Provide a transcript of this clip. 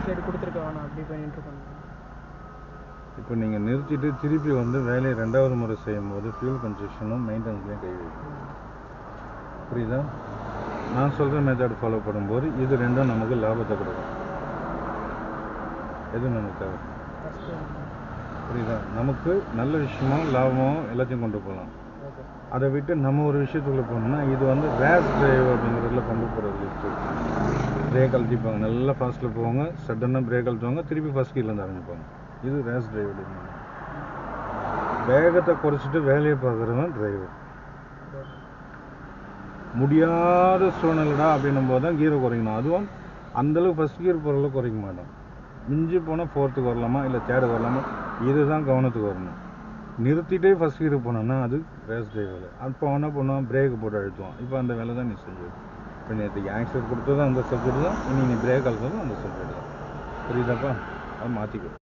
ஆக்சிலேட் கொடுத்துருக்க வேணாம் அப்படி பண்ணிட்டு இருக்கோம். இப்போ நீங்கள் நிறுத்திட்டு திருப்பி வந்து வேலையை 2வது முறை செய்யும்போது ஃபியூல் கன்செஷனும் மெயின்டெனன்ஸ்லேயும் கை வைக்கும். புரியுதா? நான் சொல்கிற மெத்தட் ஃபாலோ பண்ணும்போது இது ரெண்டும் நமக்கு லாபத்தை கொடுக்கும். எது நமக்கு தேவை? புரியுதா? நமக்கு நல்ல விஷயமோ லாபமோ எல்லாத்தையும் கொண்டு போகலாம். அதை விட்டு நம்ம ஒரு விஷயத்துக்குள்ளே போனோம்னா இது வந்து ரேஸ் டிரைவ் அப்படிங்கிறதுல கொண்டு போகிறது லிஸ்ட்டு. பிரேக் அழுத்திப்பாங்க, நல்லா ஃபாஸ்ட்டில் போவாங்க, சடனாக பிரேக் அழுத்துவாங்க, திருப்பி ஃபஸ்ட் கீழேருந்து ஆரம்பிப்பாங்க. இது ரேஸ் டிரைவ் அப்படிங்க. வேகத்தை குறைச்சிட்டு வேலையை பார்க்குறவன் டிரைவர். முடியாத சூழ்நிலைடா அப்படின்னும் போது தான் கீரை குறைக்கணும். அதுவும் அந்தளவுக்கு ஃபஸ்ட் கீர் போகிறளவுக்கு குறைக்க மாட்டோம். மிஞ்சி போனால் 4th வரலாமா இல்லை 3rd வரலாமா, இதுதான் கவனத்துக்கு வரணும். நிறுத்திட்டே ஃபஸ்ட் கீர் போனோம்னா அது ரேஸ் டிரைவ் வேலை. அப்போ என்ன பண்ணுவான், பிரேக் போட்டு அழுத்துவான். இப்போ அந்த வேலை தான் நீ செஞ்சு. இப்போ நேற்றுக்கு ஆக்சிடென்ட் கொடுத்ததும் அந்த சப்ஜெக்ட் தான், இனி நீ பிரேக் அழுத்ததும் அந்த சப்ஜெக்ட் தான். புரியுதாப்பா? அதை மாற்றிக்கோ.